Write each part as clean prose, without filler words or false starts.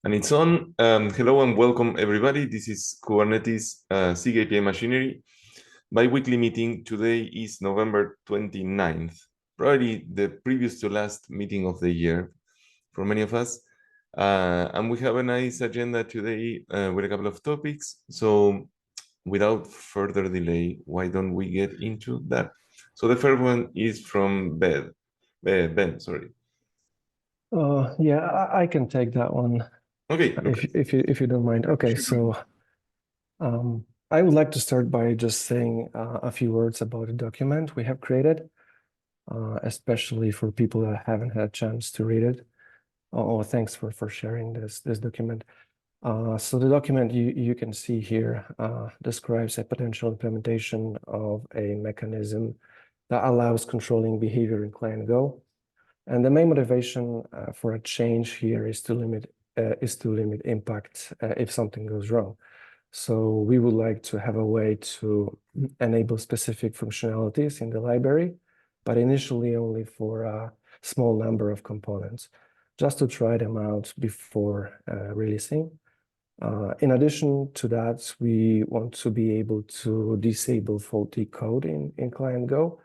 And it's on. Hello and welcome everybody. This is Kubernetes SIG API Machinery. Bi-weekly meeting today is November 29th, probably the previous to last meeting of the year for many of us. And we have a nice agenda today with a couple of topics. So without further delay, why don't we get into that? So the first one is from Ben, sorry. Yeah, I can take that one. Okay. If you don't mind. Okay, so I would like to start by just saying a few words about the document we have created, especially for people that haven't had a chance to read it. Oh, thanks for sharing this document. So the document you can see here describes a potential implementation of a mechanism that allows controlling behavior in client Go. And the main motivation for a change here is to limit impact if something goes wrong. So we would like to have a way to enable specific functionalities in the library, but initially only for a small number of components, just to try them out before releasing. In addition to that, we want to be able to disable faulty code in Client Go,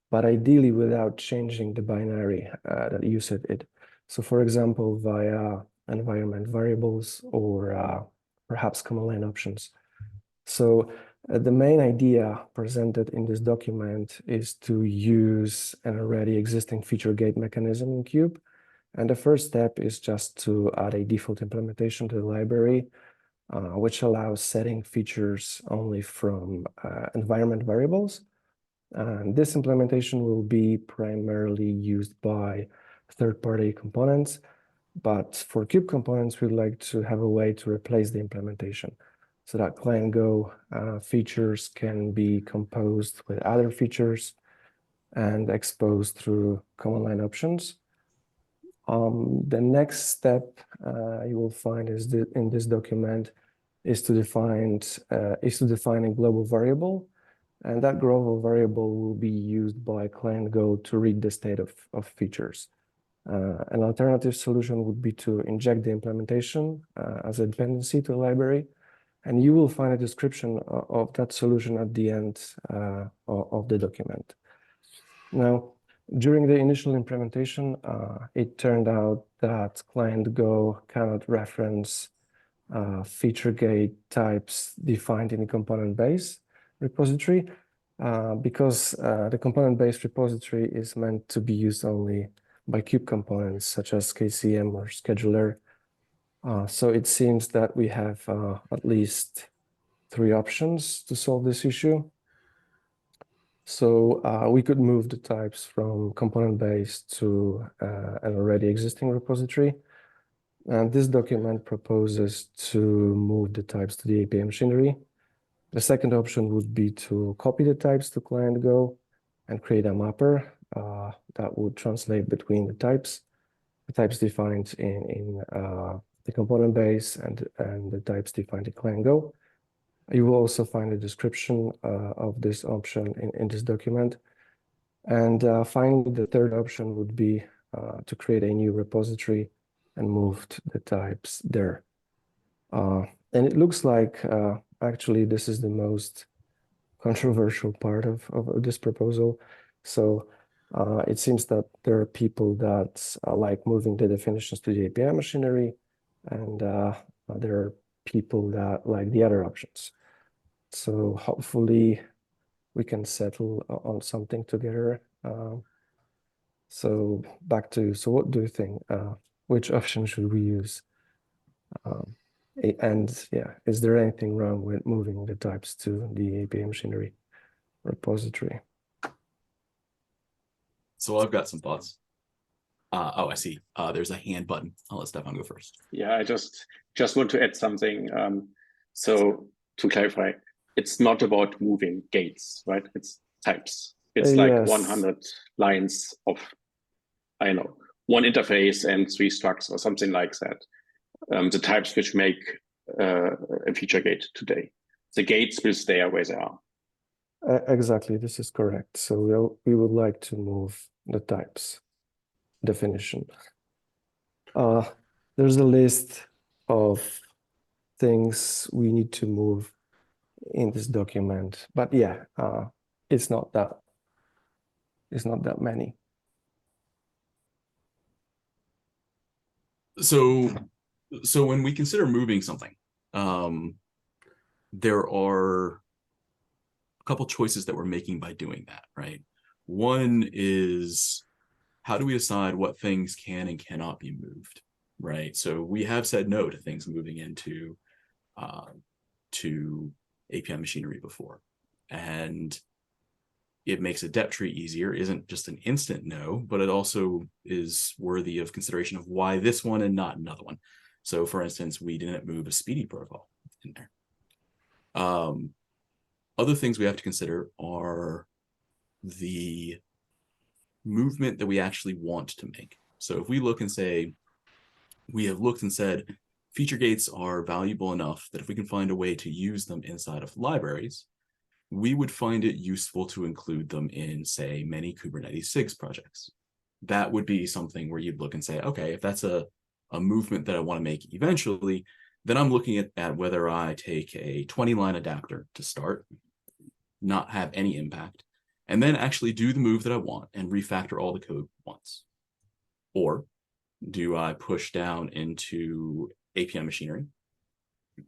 but ideally without changing the binary that uses it. So for example, via environment variables or perhaps command line options. So the main idea presented in this document is to use an already existing feature gate mechanism in Cube. And the first step is just to add a default implementation to the library, which allows setting features only from environment variables. And this implementation will be primarily used by third-party components, but for Cube components, we'd like to have a way to replace the implementation so that Client Go features can be composed with other features and exposed through command line options. The next step you will find is in this document is to define a global variable. And that global variable will be used by Client Go to read the state of features. An alternative solution would be to inject the implementation as a dependency to the library. And you will find a description of that solution at the end of the document. Now, during the initial implementation, it turned out that Client Go cannot reference feature gate types defined in the component base repository because the component-based repository is meant to be used only by Cube components such as KCM or scheduler. So it seems that we have at least 3 options to solve this issue. So we could move the types from component-based to an already existing repository. And this document proposes to move the types to the API machinery. The second option would be to copy the types to Client Go and create a mapper that would translate between the types defined in the component base and the types defined in Client Go. You will also find a description of this option in this document. And finally, the third option would be to create a new repository and moved the types there. And it looks like actually this is the most controversial part of this proposal. So it seems that there are people that like moving the definitions to the API machinery, and there are people that like the other options. So hopefully we can settle on something together. So back to, so what do you think? Which option should we use? And yeah, is there anything wrong with moving the types to the API machinery repository? So I've got some thoughts. Oh, I see. There's a hand button. I'll let Stefan go first. Yeah, I just want to add something. So to clarify, it's not about moving gates, right? It's types. It's like Yes. 100 lines of, I don't know, one interface and 3 structs or something like that. The types which make a feature gate today. The gates will stay where they are. Exactly, this is correct. So we would like to move the types definition. There's a list of things we need to move in this document. But yeah, it's not that many. So when we consider moving something, there are a couple choices that we're making by doing that, right? One is, how do we decide what things can and cannot be moved, right? So we have said no to things moving into to API machinery before, and it makes a depth tree easier. Isn't just an instant no, but it also is worthy of consideration of why this one and not another one. So for instance, we didn't move a speedy protocol in there. Other things we have to consider are the movement that we actually want to make. So if we look and say, we have looked and said, feature gates are valuable enough that if we can find a way to use them inside of libraries, we would find it useful to include them in, say, many Kubernetes SIGs projects. That would be something where you'd look and say, okay, if that's a movement that I want to make eventually, then I'm looking at whether I take a 20-line adapter to start, not have any impact, and then actually do the move that I want and refactor all the code once. Or do I push down into API machinery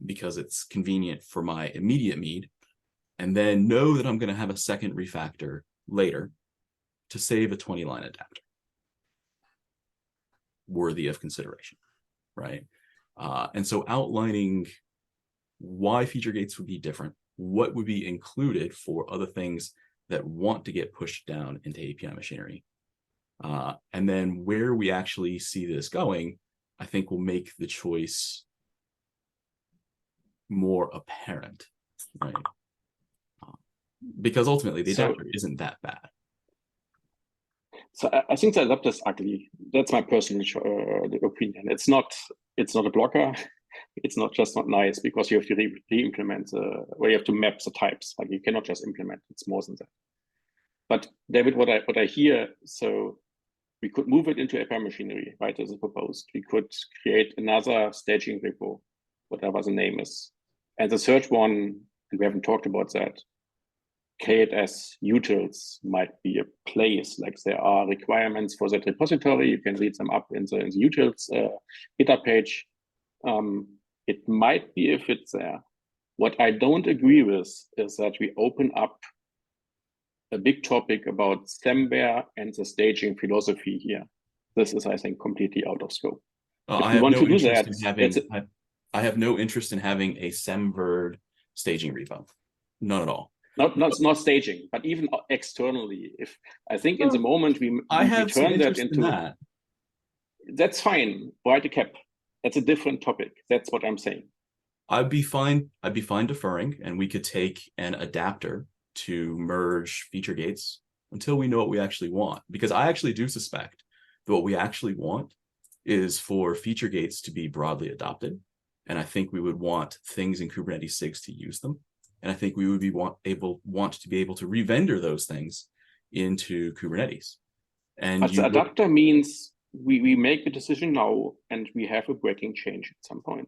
because it's convenient for my immediate need, and then know that I'm going to have a second refactor later to save a 20-line adapter? Worthy of consideration, right? And so outlining why feature gates would be different, what would be included for other things that want to get pushed down into API machinery, and then where we actually see this going, I think will make the choice more apparent, right? Because ultimately the adapter isn't that bad. So I think the adapter is ugly. That's my personal opinion. It's not a blocker. It's not nice because you have to re-implement where you have to map the types. Like you cannot just implement. It's more than that. But David, what I hear, so we could move it into API machinery, right, as proposed. We could create another staging repo, whatever the name is. And the third one, and we haven't talked about that, KS utils might be a place. Like there are requirements for that repository. You can read them up in the utils GitHub page. It might be if it's there. What I don't agree with is that we open up a big topic about stemware and the staging philosophy here. This is, I think, completely out of scope. I have no interest in having a semvered staging repo. None at all. Not staging, but even externally. If I think in the moment we turn that into that. That's fine. Write a cap. That's a different topic. That's what I'm saying. I'd be fine deferring, and we could take an adapter to merge feature gates until we know what we actually want. Because I actually do suspect that what we actually want is for feature gates to be broadly adopted. And I think we would want things in Kubernetes SIGs to use them. And I think we would want to be able to revender those things into Kubernetes. And but the adapter means we make a decision now and we have a breaking change at some point.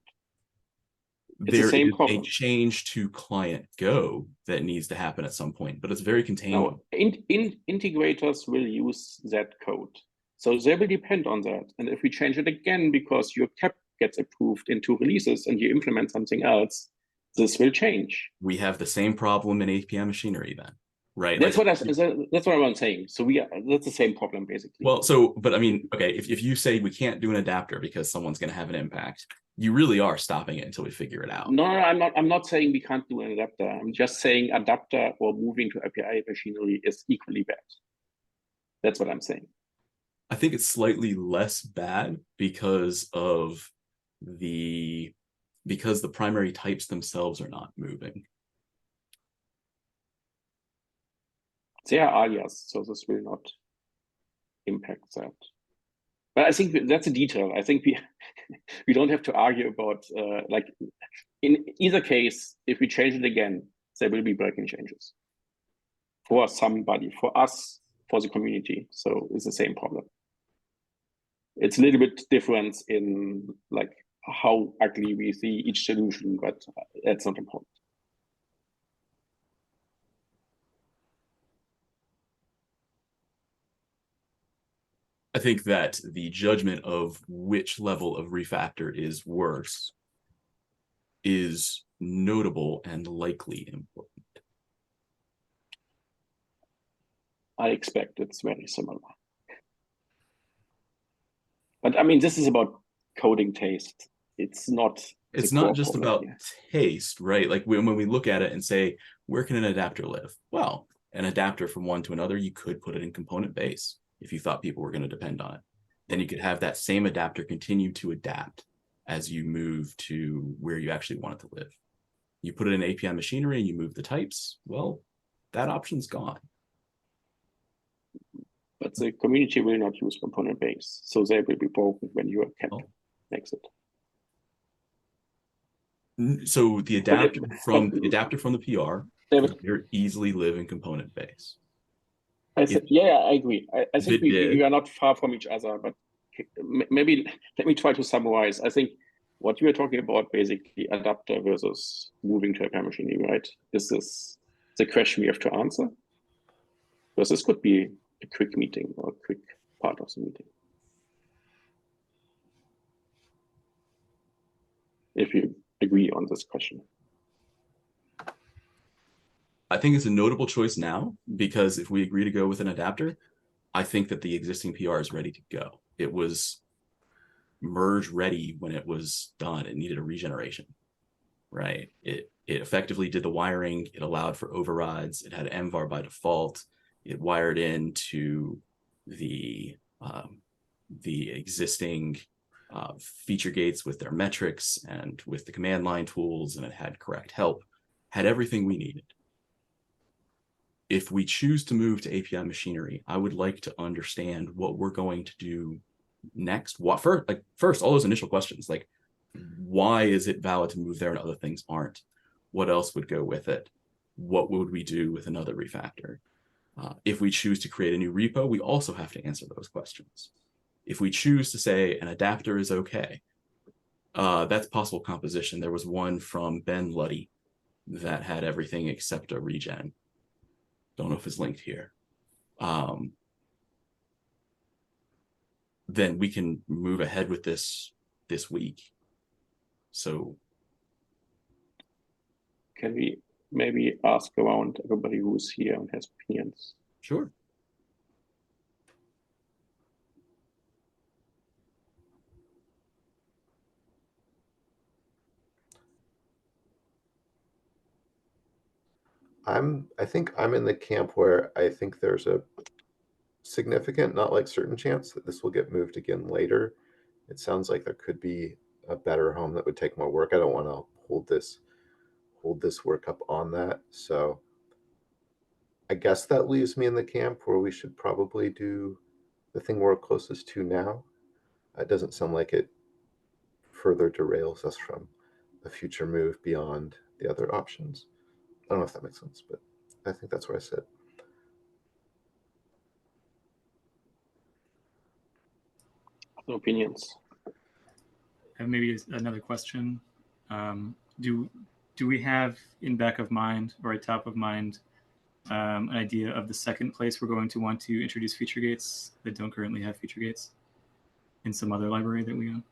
There is a change to client Go that needs to happen at some point, but it's very contained. No, integrators will use that code. So they will depend on that. And if we change it again because your cap gets approved in 2 releases and you implement something else, this will change. We have the same problem in API machinery then, right? That's what I'm saying. So that's the same problem basically. Well, but I mean, okay, if you say we can't do an adapter because someone's going to have an impact, you really are stopping it until we figure it out. No, I'm not saying we can't do an adapter. I'm just saying adapter or moving to API machinery is equally bad. That's what I'm saying. I think it's slightly less bad because the primary types themselves are not moving. They are alias, so this will not impact that. But I think that's a detail. I think we don't have to argue about like in either case, if we change it again, there will be breaking changes for somebody, for us, for the community. So it's the same problem. It's a little bit different in like how ugly we see each solution, but that's not important. I think that the judgment of which level of refactor is worse is notable and likely important. I expect it's very similar. But I mean, this is about coding taste. It's not. It's not just about taste, right? Like when we look at it and say, where can an adapter live? Well, an adapter from one to another, you could put it in component base if you thought people were going to depend on it. Then you could have that same adapter continue to adapt as you move to where you actually want it to live. You put it in API machinery and you move the types, well, that option's gone. But the community will not use component base, so they will be broken when you can exit. So the adapter from the PR could easily live in component base. I agree. I think we are not far from each other, but maybe let me try to summarize. I think what you are talking about, basically adapter versus moving to API machinery, right? This is the question we have to answer. Because this could be a quick meeting or a quick part of the meeting. If you agree on this question. I think it's a notable choice now, because if we agree to go with an adapter, I think that the existing PR is ready to go. It was merge ready when it was done. It needed a regeneration, right? It effectively did the wiring. It allowed for overrides. It had mvar by default. It wired into the existing feature gates with their metrics and with the command line tools, and it had correct help, had everything we needed. If we choose to move to API machinery, I would like to understand what we're going to do next. What first, all those initial questions, like why is it valid to move there and other things aren't? What else would go with it? What would we do with another refactor? If we choose to create a new repo, we also have to answer those questions. If we choose to say an adapter is okay, that's possible composition. There was one from benluddy that had everything except a regen. Don't know if it's linked here. Then we can move ahead with this week. So can we maybe ask around everybody who's here and has opinions? Sure. I think I'm in the camp where I think there's a significant, not like certain chance that this will get moved again later. It sounds like there could be a better home that would take more work. I don't want to hold this work up on that. So I guess that leaves me in the camp where we should probably do the thing we're closest to now. It doesn't sound like it further derails us from a future move beyond the other options. I don't know if that makes sense, but I think that's where I sit. Other opinions? Maybe another question. Do we have in back of mind or at top of mind an idea of the second place we're going to want to introduce feature gates that don't currently have feature gates in some other library that we own?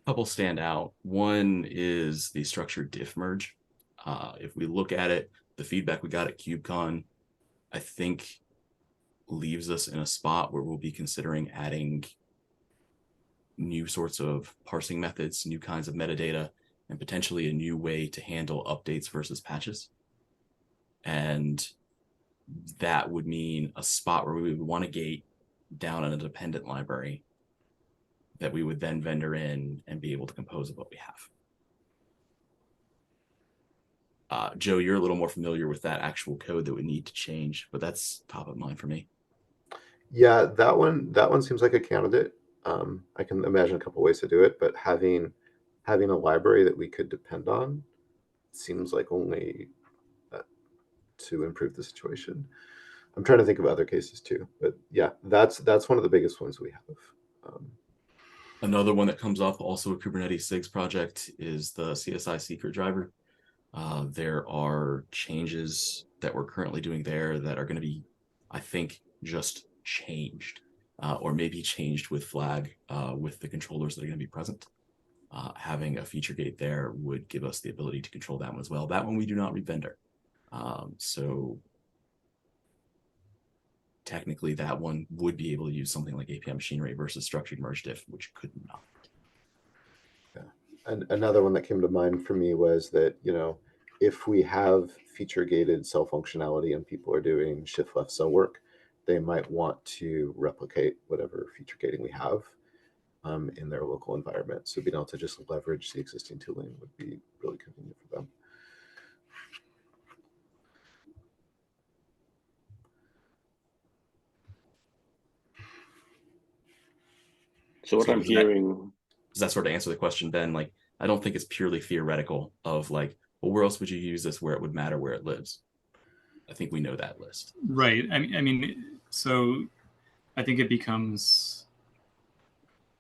A couple stand out. One is the structured diff merge. If we look at it, the feedback we got at KubeCon, I think leaves us in a spot where we'll be considering adding new sorts of parsing methods, new kinds of metadata, and potentially a new way to handle updates versus patches. And that would mean a spot where we would want a gate down in a dependent library that we would then vendor in and be able to compose of what we have. Joe, you're a little more familiar with that actual code that we need to change, but that's top of mind for me. Yeah, that one seems like a candidate. I can imagine a couple ways to do it, but having a library that we could depend on seems like only to improve the situation. I'm trying to think of other cases too, but yeah, that's one of the biggest ones we have. Another one that comes up, also a Kubernetes SIGs project, is the CSI secret driver. There are changes that we're currently doing there that are going to be, I think, just changed, or maybe changed with flag with the controllers that are going to be present. Having a feature gate there would give us the ability to control that one as well. That one we do not revendor. So technically that one would be able to use something like API Machinery versus structured merge diff, which could not. Yeah. And another one that came to mind for me was that, you know, if we have feature gated cell functionality and people are doing shift left cell work, they might want to replicate whatever feature gating we have in their local environment. So being able to just leverage the existing tooling would be really convenient for them. So what I'm hearing, does that sort of answer the question, Ben? Like, I don't think it's purely theoretical of like, well, where else would you use this where it would matter where it lives? I think we know that list. Right. I mean, so I think it becomes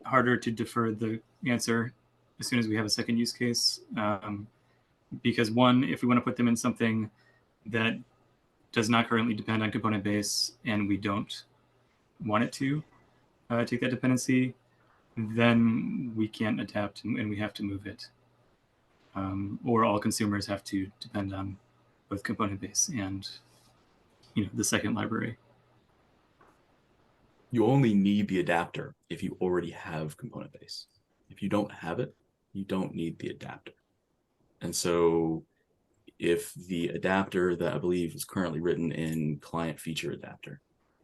harder to defer the answer as soon as we have a second use case. Because one, if we want to put them in something that does not currently depend on component base and we don't want it to take that dependency, then we can't adapt and we have to move it. Or all consumers have to depend on both component base and, you know, the second library. You only need the adapter if you already have component base. If you don't have it, you don't need the adapter. And so if the adapter that I believe is currently written in client feature adapter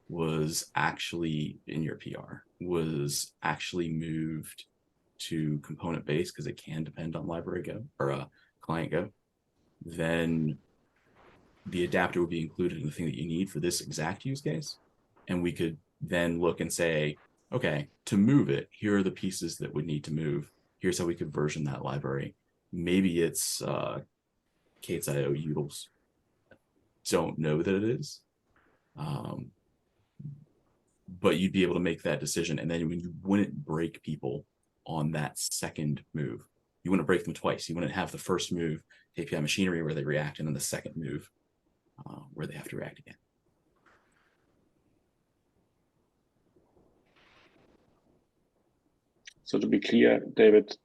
was actually in your PR, was actually moved to component base because it can depend on library Go or client Go, then the adapter would be included in the thing that you need for this exact use case. And we could then look and say, okay, to move it, here are the pieces that would need to move. Here's how we could version that library. Maybe it's K8s.io utils. Don't know that it is. But you'd be able to make that decision. And then you wouldn't break people on that second move. You wouldn't break them twice. You wouldn't have the first move, API Machinery, where they react, and then the second move where they have to react again. so to be clear, David,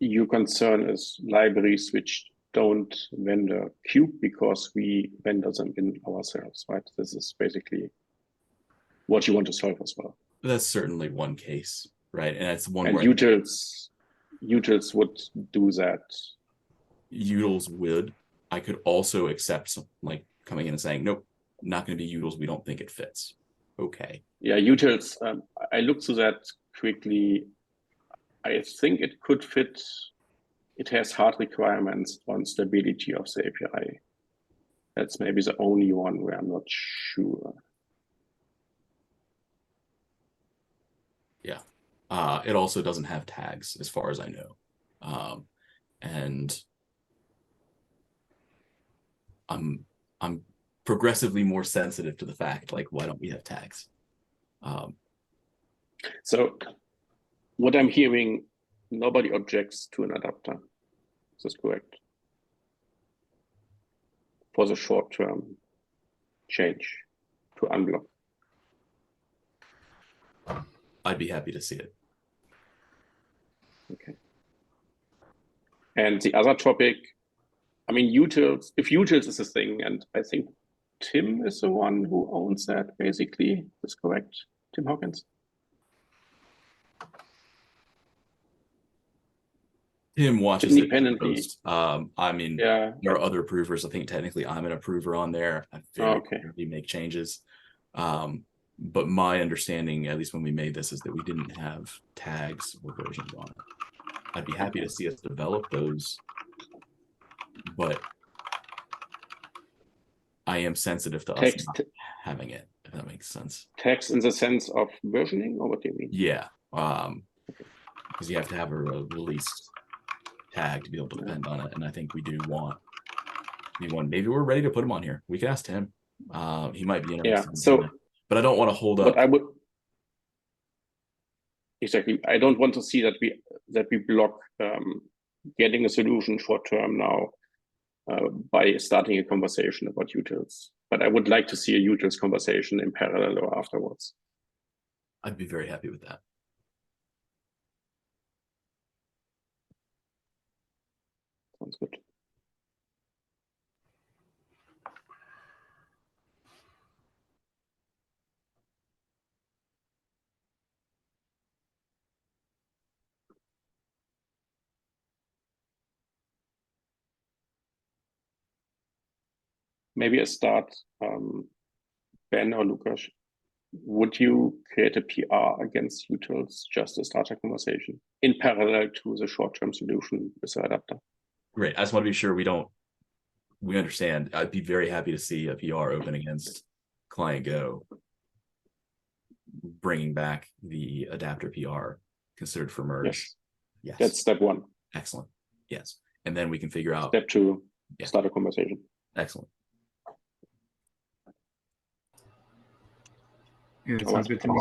your concern is libraries which don't vendor Kube because we vendor them in ourselves, right? This is basically what you want to solve as well. That's certainly one case, right? And it's one and where utils would do that. Utils would. I could also accept some, like coming in and saying, nope, not going to be utils. We don't think it fits. Okay. Yeah, utils. I looked through that quickly. I think it could fit. It has hard requirements on stability of the API. That's maybe the only one where I'm not sure. Yeah. It also doesn't have tags as far as I know. And I'm progressively more sensitive to the fact, like, why don't we have tags? So what I'm hearing, nobody objects to an adapter. Is this correct? For the short-term change to unblock. I'd be happy to see it. Okay. And the other topic, I mean, utils, if utils is a thing, and I think Tim is the one who owns that, basically. Is correct? Tim Hawkins? Tim watches independently. it post. I mean, yeah, there are other approvers. I think technically I'm an approver on there. I very rarely make changes. But my understanding, at least when we made this, is that we didn't have tags or versions on it. I'd be happy to see us develop those, but I am sensitive to us not having it, if that makes sense. Tags in the sense of versioning, or what do you mean? Yeah, because you have to have a release tag to be able to depend on it, and I think we do want one. Maybe we're ready to put him on here. We could ask Tim. He might be interested. Yeah. So, but I don't want to hold up Exactly. I don't want to see that we block getting a solution short term now by starting a conversation about utils. But I would like to see a utils conversation in parallel or afterwards. I'd be very happy with that. Sounds good. Maybe a start, Ben or Lucas. Would you create a PR against utils just to start a conversation in parallel to the short-term solution with the adapter? Great. I just want to be sure we understand. I'd be very happy to see a PR open against client Go, bringing back the adapter PR considered for merge. Yes. Yes. That's step one. Excellent. Yes. And then we can figure out step two, start a conversation. Excellent. Yeah, that sounds good to me.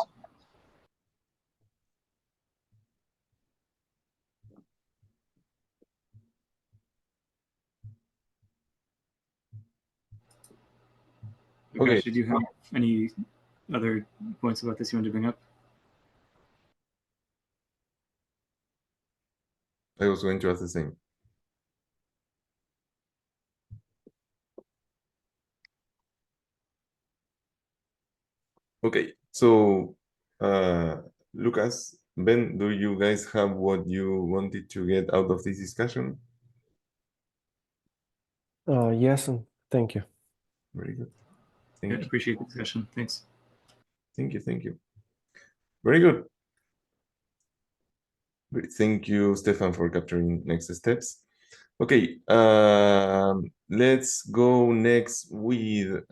Okay. Did you have any other points about this you wanted to bring up? I was going to ask the same. Okay, so Lucas, Ben, do you guys have what you wanted to get out of this discussion? Yes, and thank you. Very good. Yeah, Thank you. appreciate the discussion. Thanks. Thank you. Thank you. Very good. Great. Thank you, Stefan, for capturing next steps. Okay, let's go next with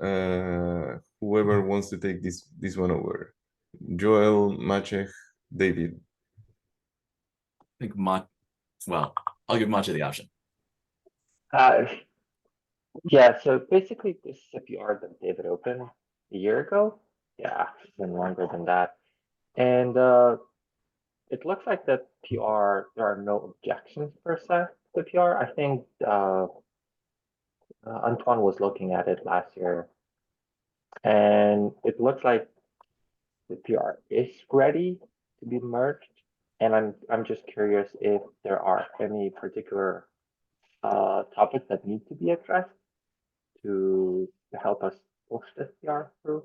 whoever wants to take this one over. Joel, Maciej, David. I think I'll give Maciej the option. Yeah, so basically this is a PR that David opened a year ago. Yeah, it's been longer than that. And it looks like the PR, there are no objections per se to the PR. I think Antoine was looking at it last year, and it looks like the PR is ready to be merged. And I'm just curious if there are any particular topics that need to be addressed to help us push this PR through.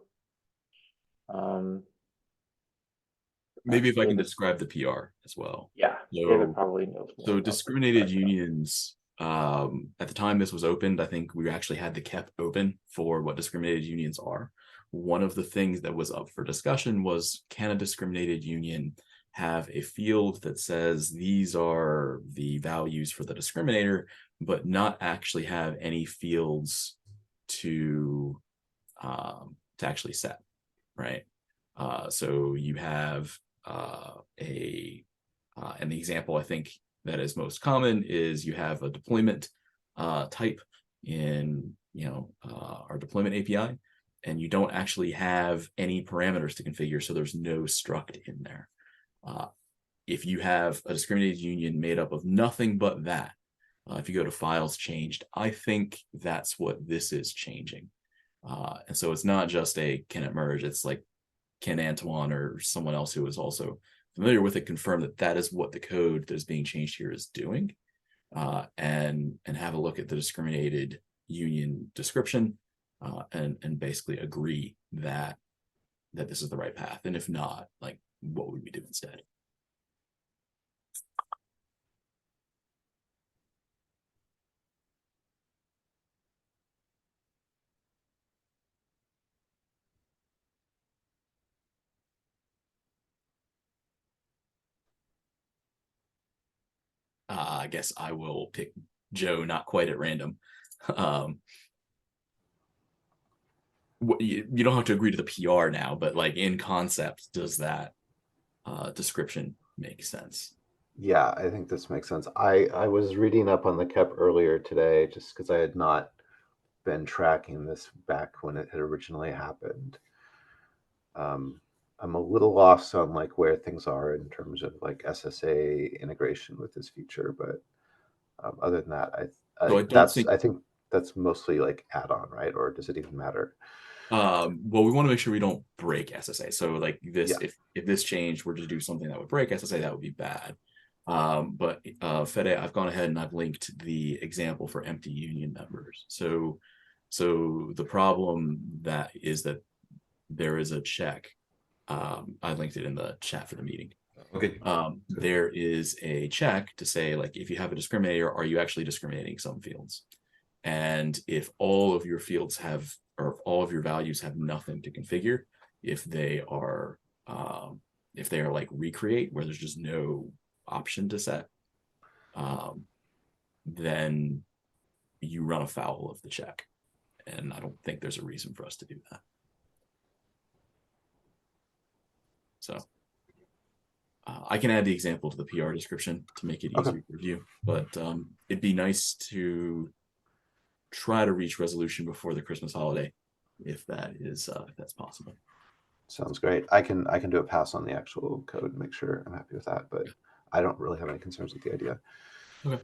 Maybe if I can David, describe the PR as well. yeah, David probably knows more. So about discriminated this, unions, at the time this was opened, I think we actually had the KEP open for what discriminated unions are. One of the things that was up for discussion was, can a discriminated union have a field that says these are the values for the discriminator, but not actually have any fields to actually set, right? So you have and the example I think that is most common is you have a deployment type in our deployment API, and you don't actually have any parameters to configure, so there's no struct in there. If you have a discriminated union made up of nothing but that, if you go to files changed, I think that's what this is changing. And so it's not just a can it merge, it's like, can Antoine or someone else who is also familiar with it confirm that that is what the code that is being changed here is doing, and have a look at the discriminated union description, and basically agree that this is the right path. And if not, like, what would we do instead? I guess I will pick Joe, not quite at random. You don't have to agree to the PR now, but like in concept, does that description make sense? Yeah, I think this makes sense. I was reading up on the KEP earlier today just because I had not been tracking this back when it had originally happened. I'm a little lost on like where things are in terms of like SSA integration with this feature, but other than that, So I don't think I think that's mostly like add-on, right? Or does it even matter? well, we want to make sure we don't break SSA. So like this, Yeah. if this change were to do something that would break SSA, that would be bad. But Fede, I've gone ahead and I've linked the example for empty union members. So the problem that is that there is a check. I linked it in the chat for the meeting. Okay. There is a check to say, like, if you have a discriminator, are you actually discriminating some fields? And if all of your fields have, or if all of your values have nothing to configure, if they are like recreate, where there's just no option to set, then you run afoul of the check. And I don't think there's a reason for us to do that. So I can add the example to the PR description to make it easier to review, but it'd be nice to try to reach resolution before the Christmas holiday, if that's possible. Sounds great. I can do a pass on the actual code and make sure I'm happy with that, but I don't really have any concerns with the idea. Okay.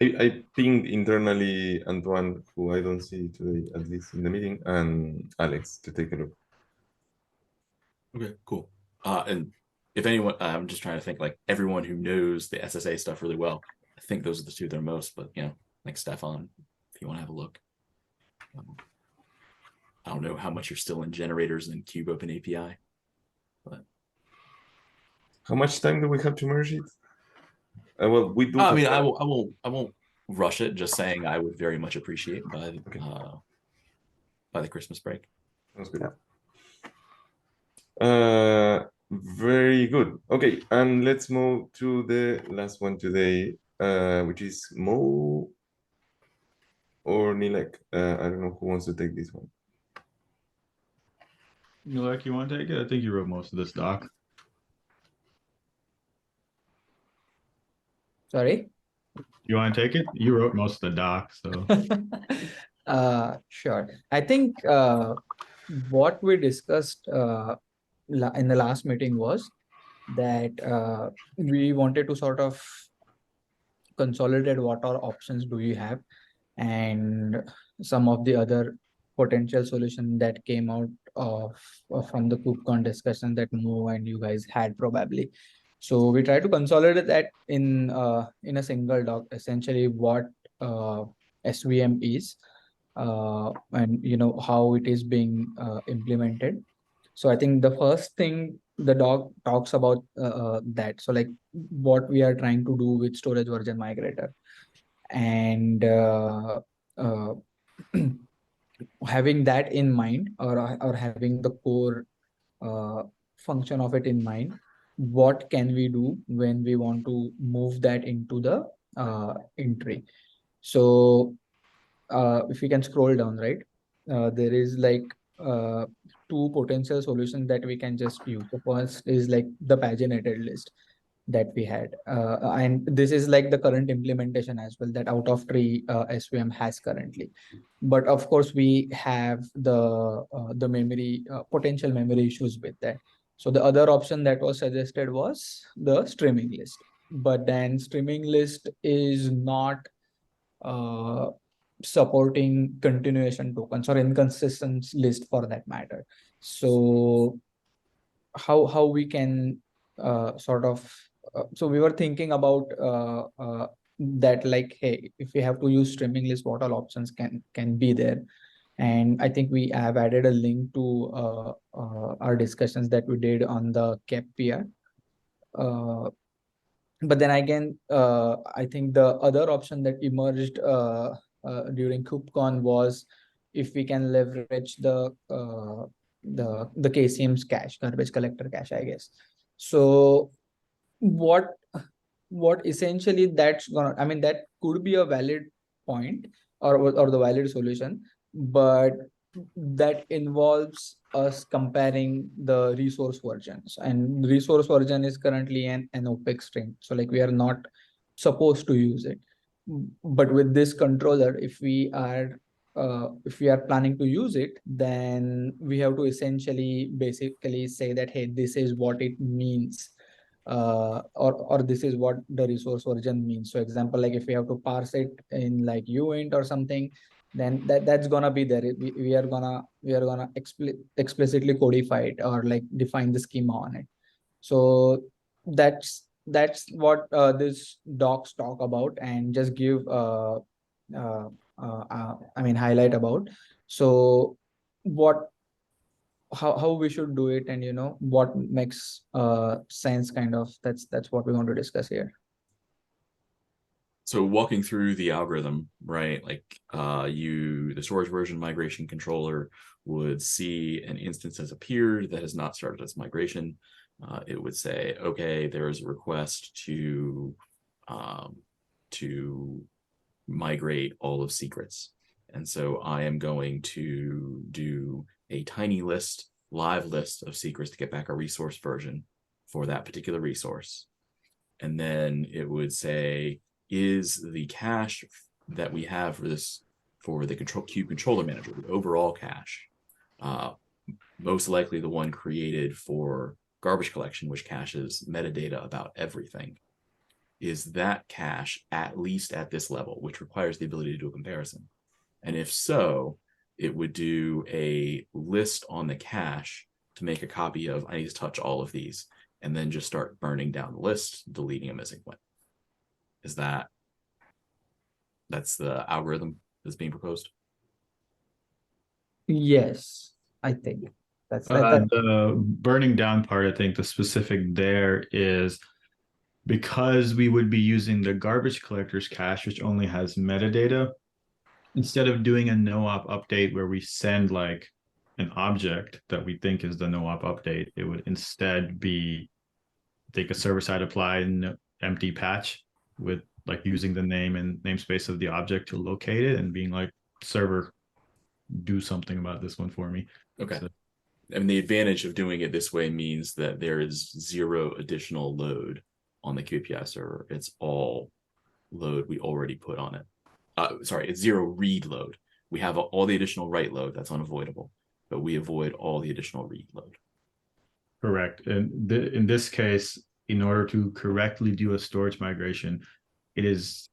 I pinged internally Antoine, who I don't see today, at least in the meeting, and Alex to take a look. Okay, cool. And if anyone, I'm just trying to think, like, everyone who knows the SSA stuff really well, I think those are the two that are most, but, you know, like Stefan, if you want to have a look. I don't know how much you're still in generators and Cube Open API, but. How much time do we have to merge it? Well, we do. I mean, I won't rush it. Just saying, I would very much appreciate by the Christmas break. That's good. Very good. Okay, and let's move to the last one today, which is Mo or Nilek. I don't know who wants to take this one. Nilek, you want to take it? I think you wrote most of this doc. Sorry? You want to take it? You wrote most of the doc, so. Sure. I think what we discussed in the last meeting was that we wanted to sort of consolidate what our options do we have and some of the other potential solution that came out from the KubeCon discussion that Mo and you guys had probably. So we try to consolidate that in a single doc, essentially what SVM is and you know how it is being implemented. So I think the first thing the doc talks about that. So like what we are trying to do with storage version migrator, and having that in mind, or having the core function of it in mind, what can we do when we want to move that into the entry? So if we can scroll down, right, there is like two potential solutions that we can just use. The first is like the paginated list that we had, and this is like the current implementation as well, that out of tree SVM has currently. But of course we have the memory potential memory issues with that. So the other option that was suggested was the streaming list, but then streaming list is not supporting continuation tokens or inconsistent list for that matter. So how we can sort of so we were thinking about that, like, hey, if we have to use streaming list, what all options can be there? And I think we have added a link to our discussions that we did on the CAP PR. But then again, I think the other option that emerged during KubeCon was if we can leverage the KCM's cache, garbage collector cache, I guess. So what essentially that's gonna, I mean, that could be a valid point or the valid solution, but that involves us comparing the resource versions, and resource version is currently an OPEX string. So like we are not supposed to use it. But with this controller, if we are if we are planning to use it, then we have to essentially basically say that, hey, this is what it means, or this is what the resource version means. So example, like if we have to parse it in like uint or something, then that's gonna be there. We are gonna explicitly codify it or like define the schema on it. So that's what this docs talk about, and just give I mean highlight about. So what, how we should do it, and what makes sense, kind of. That's what we want to discuss here. So walking through the algorithm, right? Like the storage version migration controller would see an instance has appeared that has not started its migration. It would say, okay, there's a request to migrate all of secrets. And so I am going to do a tiny list, live list of secrets to get back a resource version for that particular resource. And then it would say, is the cache that we have for the kube controller manager, the overall cache, most likely the one created for garbage collection, which caches metadata about everything, is that cache at least at this level, which requires the ability to do a comparison? And if so, it would do a list on the cache to make a copy of, I need to touch all of these, and then just start burning down the list, deleting a missing one. That's the algorithm that's being proposed? Yes, I think that's The burning down part, I think the specific there is because we would be using the garbage collectors cache, which only has metadata. Instead of doing a no-op update where we send like an object that we think is the no-op update, it would instead be take a server-side apply and empty patch with like using the name and namespace of the object to locate it and being like, server, do something about this one for me. Okay. So, and the advantage of doing it this way means that there is zero additional load on the QAPI server. It's all load we already put on it. Sorry, it's zero read load. We have all the additional write load. That's unavoidable, but we avoid all the additional read load. Correct. And in this case, in order to correctly do a storage migration, it is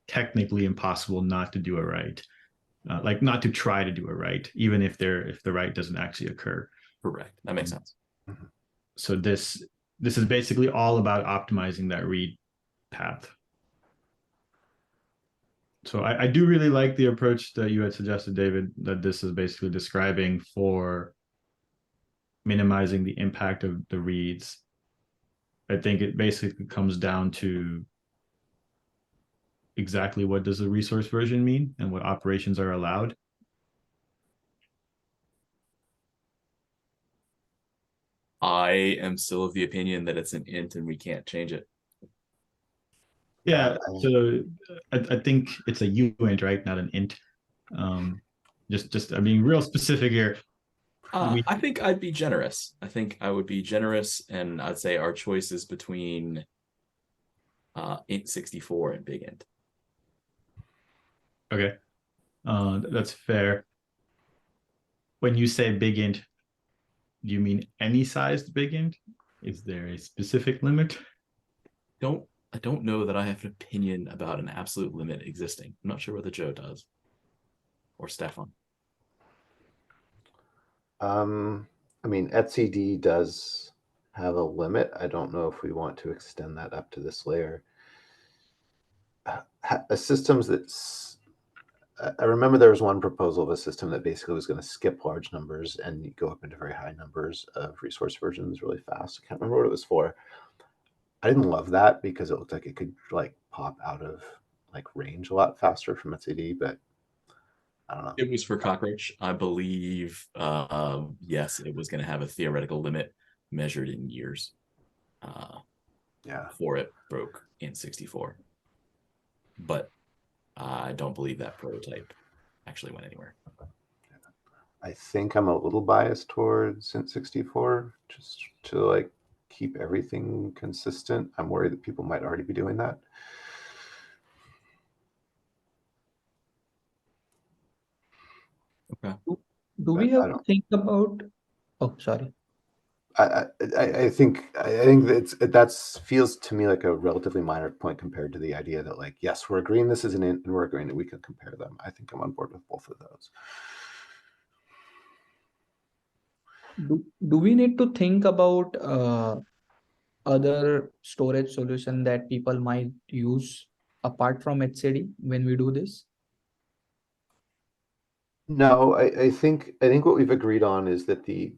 technically impossible not to do it right. Like not to try to do it right, even if the write doesn't actually occur. Correct. That makes sense. So this is basically all about optimizing that read path. So I do really like the approach that you had suggested, David, that this is basically describing for minimizing the impact of the reads. I think it basically comes down to exactly what does a resource version mean and what operations are allowed. I am still of the opinion that it's an int and we can't change it. Yeah, so I think it's a uint, right? Not an int. Just I'm being real specific here. I think I'd be generous. I think I would be generous, and I'd say our choice is between int64 and big int. Okay, that's fair. When you say big int, do you mean any sized big int? Is there a specific limit? I don't know that I have an opinion about an absolute limit existing. I'm not sure whether Joe does or Stefan. I mean, etcd does have a limit. I don't know if we want to extend that up to this layer. Systems that's, I remember there was one proposal of a system that basically was going to skip large numbers and go up into very high numbers of resource versions really fast. I can't remember what it was for. I didn't love that because it looked like it could like pop out of like range a lot faster from etcd, but I don't know. It was for Cockroach, I believe. Yes, it was going to have a theoretical limit measured in years. Yeah. Before it broke in 64. But I don't believe that prototype actually went anywhere. I think I'm a little biased towards int64 just to like keep everything consistent. I'm worried that people might already be doing that. Do we I have to don't- think about? Oh, sorry. I think that feels to me like a relatively minor point compared to the idea that, like, yes, we're agreeing this is an int and we're agreeing that we can compare them. I think I'm on board with both of those. Do we need to think about other storage solution that people might use apart from HCD when we do this? No, I think what we've agreed on is that the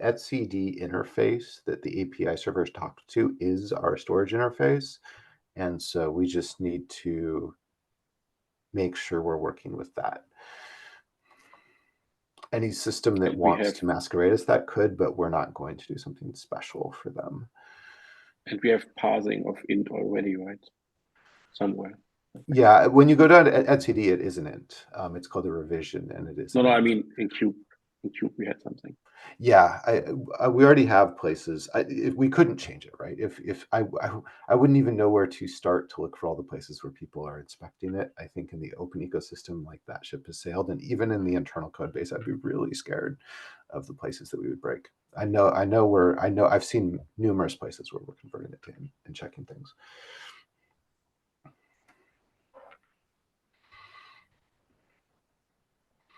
etcd interface that the API servers talk to is our storage interface, and so we just need to make sure we're working with that. Any system that wants to masquerade as that could, but we're not going to do something special for them. And we have parsing of int already, right? Somewhere. Yeah, when you go down to etcd, it is an int. It's called a revision, and it is. No, I mean in Cube. In Cube, we had something. Yeah, we already have places. If we couldn't change it, right? If I wouldn't even know where to start to look for all the places where people are inspecting it. I think in the open ecosystem, like, that ship has sailed, and even in the internal code base, I'd be really scared of the places that we would break. I've seen numerous places where we're converting it to and checking things.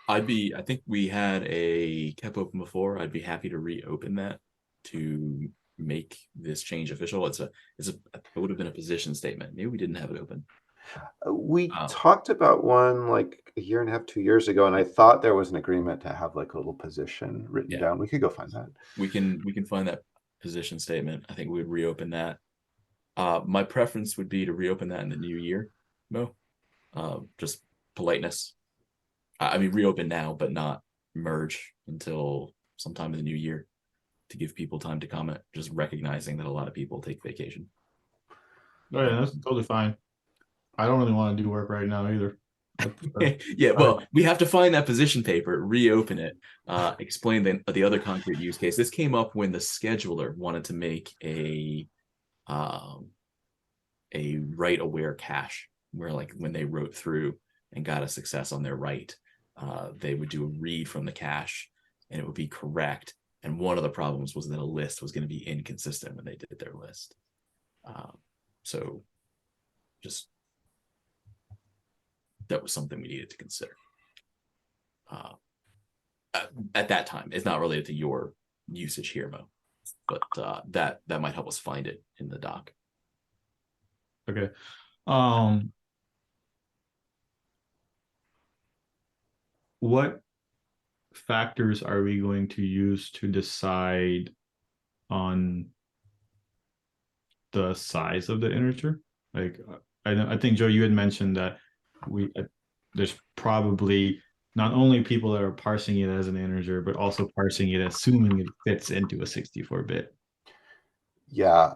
I think we had kept open before. I'd be happy to reopen that to make this change official. It would have been a position statement. Maybe we didn't have it open. We talked about one like a year and a half, 2 years ago, and I thought there was an agreement to have like a little position written down. We could go find that. We can find that position statement. I think we would reopen that. My preference would be to reopen that in the new year, Mo. Just politeness. I mean, reopen now, but not merge until sometime in the new year to give people time to comment, just recognizing that a lot of people take vacation. Oh, yeah, that's totally fine. I don't really want to do work right now either. Yeah, well, we have to find that position paper, reopen it, explain the other concrete use case. This came up when the scheduler wanted to make a write-aware cache, where, like, when they wrote through and got a success on their write, they would do a read from the cache and it would be correct. And one of the problems was that a list was going to be inconsistent when they did their list. So just that was something we needed to consider. At that time, it's not related to your usage here, Mo, but that might help us find it in the doc. Okay. What factors are we going to use to decide on the size of the integer? Like, I think, Joe, you had mentioned that there's probably not only people that are parsing it as an integer, but also parsing it assuming it fits into a 64-bit. Yeah,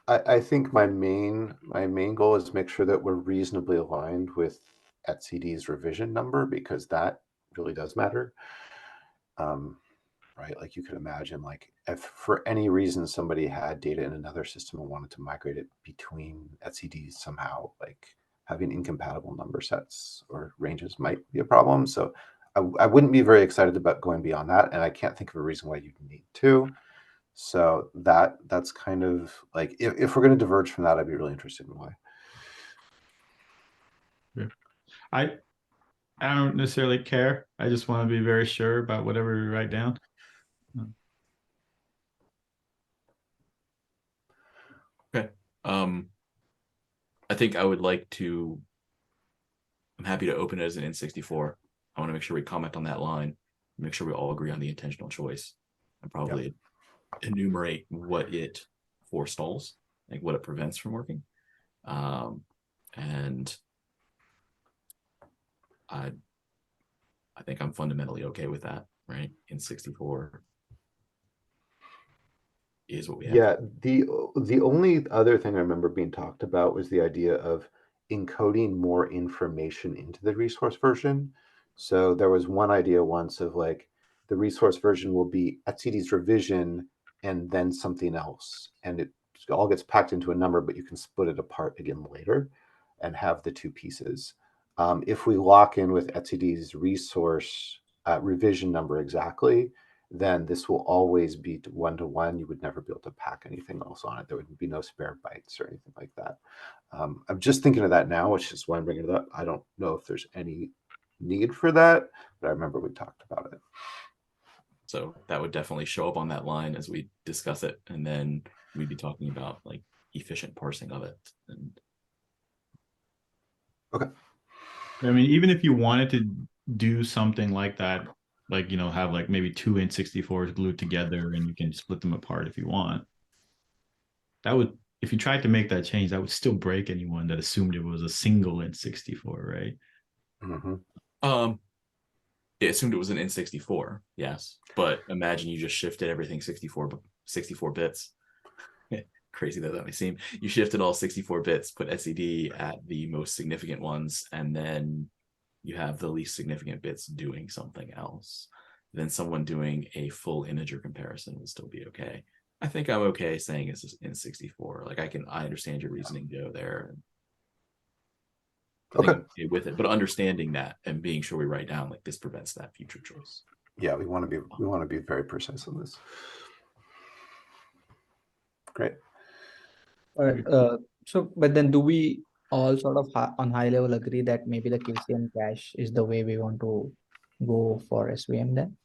I think my main goal is to make sure that we're reasonably aligned with etcd's revision number, because that really does matter. Right, like, you could imagine, like, if for any reason somebody had data in another system and wanted to migrate it between etcds somehow, like, having incompatible number sets or ranges might be a problem. So I wouldn't be very excited about going beyond that, and I can't think of a reason why you'd need to. So that's kind of like, if we're going to diverge from that, I'd be really interested in why. Yeah. I don't necessarily care. I just want to be very sure about whatever we write down. Okay. I think I would like to. I'm happy to open it as an N64. I want to make sure we comment on that line, make sure we all agree on the intentional choice, and probably enumerate what it forestalls, like what it prevents from working. And I think I'm fundamentally okay with that, right? N64 is what we have. Yeah, the only other thing I remember being talked about was the idea of encoding more information into the resource version. So there was one idea once of, like, the resource version will be etcd's revision and then something else, and it all gets packed into a number, but you can split it apart again later and have the two pieces. If we lock in with etcd's resource revision number exactly, then this will always be 1-to-1. You would never be able to pack anything else on it. There would be no spare bytes or anything like that. I'm just thinking of that now, which is why I'm bringing it up. I don't know if there's any need for that, but I remember we talked about it. So that would definitely show up on that line as we discuss it, and then we'd be talking about like efficient parsing of it. And okay. I mean, even if you wanted to do something like that, like, you know, have like maybe two int64s glued together and you can split them apart if you want. That would, if you tried to make that change, that would still break anyone that assumed it was a single int64, right? Mm-hmm. It assumed it was an int64, yes. But imagine you just shifted everything 64 bits. Crazy that may seem. You shifted all 64 bits, put etcd at the most significant ones, and then you have the least significant bits doing something else. Then someone doing a full integer comparison would still be okay. I think I'm okay saying it's just int64. Like I understand your reasoning, Joe, there. I think I'm okay with it, but understanding that and being sure we write down like this prevents that future choice. Yeah, we want to be very precise on this. Great. All right. So, but then do we all sort of on high level agree that maybe the KCM cache is the way we want to go for SVM then?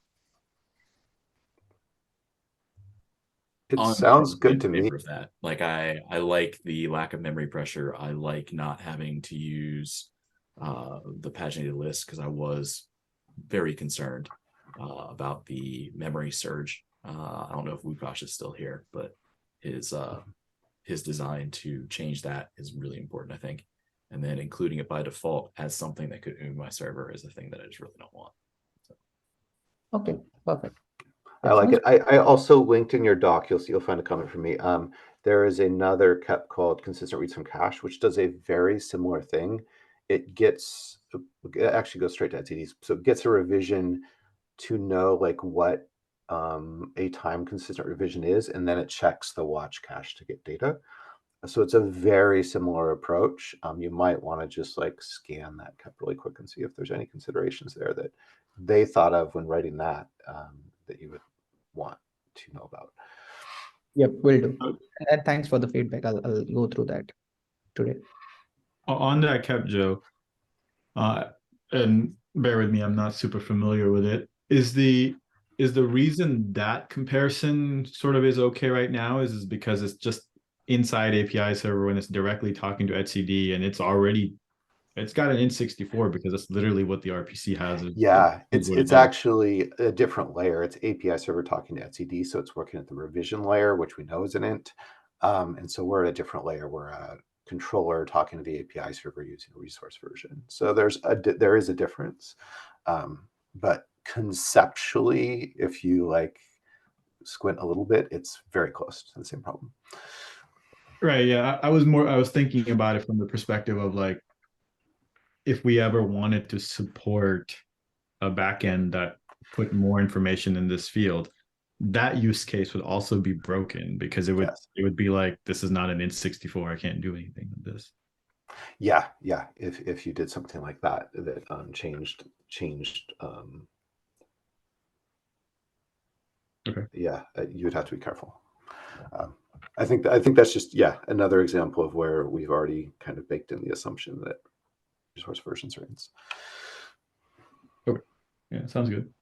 It sounds good to me. Of that. Like I like the lack of memory pressure. I like not having to use the paginated list because I was very concerned about the memory surge. I don't know if Wukash is still here, but his design to change that is really important, I think. And then including it by default as something that could move my server is a thing that I just really don't want. So. Okay, perfect. I like it. I also linked in your doc, you'll find a comment from me. There is another KEP called consistent reads from cache, which does a very similar thing. It actually goes straight to etcd. So it gets a revision to know like what a time consistent revision is, and then it checks the watch cache to get data. So it's a very similar approach. You might want to just like scan that KEP really quick and see if there's any considerations there that they thought of when writing that that you would want to know about. Yep, will do. And thanks for the feedback. I'll go through that today. On that KEP, Joe, and bear with me, I'm not super familiar with it. Is the reason that comparison sort of is okay right now is because it's just inside API server when it's directly talking to etcd and it's got an int64 because that's literally what the RPC has. Yeah, it's actually a different layer. It's API server talking to etcd, so it's working at the revision layer, which we know is an int. And so we're at a different layer. We're a controller talking to the API server using a resource version. So there is a difference. But conceptually, if you like squint a little bit, it's very close to the same problem. Right. Yeah. I was thinking about it from the perspective of like, if we ever wanted to support a backend that put more information in this field, that use case would also be broken because it would be like, this is not an int64. I can't do anything with this. Yeah. If you did something like that changed. Okay. Yeah, you would have to be careful. I think that's just another example of where we've already kind of baked in the assumption that resource versions are ints. Okay. Yeah, sounds good.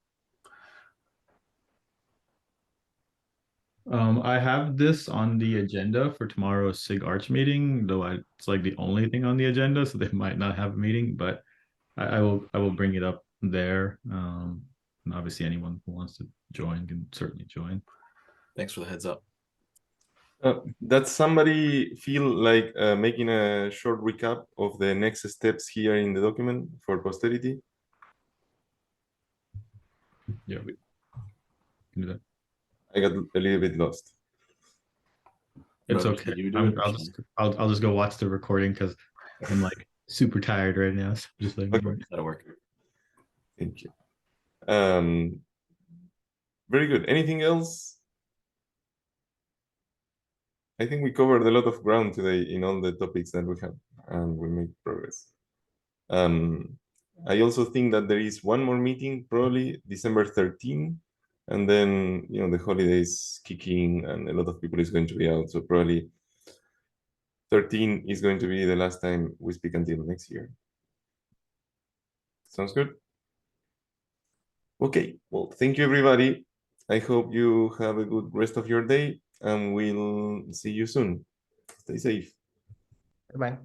I have this on the agenda for tomorrow's SIG Arch meeting, though it's like the only thing on the agenda, so they might not have a meeting, but I will bring it up there. And obviously anyone who wants to join can certainly join. Thanks for the heads up. Does somebody feel like making a short recap of the next steps here in the document for posterity? Yeah, we can do that. I got a little bit lost. It's okay. I'll just go watch the recording because I'm like super tired right now. So just like that'll work. Thank you. Very good. Anything else? I think we covered a lot of ground today in all the topics that we have, and we made progress. I also think that there is one more meeting, probably December 13, and then the holidays kick in, and a lot of people is going to be out. So probably 13 is going to be the last time we speak until next year. Sounds good? Okay, well, thank you, everybody. I hope you have a good rest of your day, and we'll see you soon. Stay safe. Bye.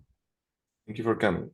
Thank you for coming.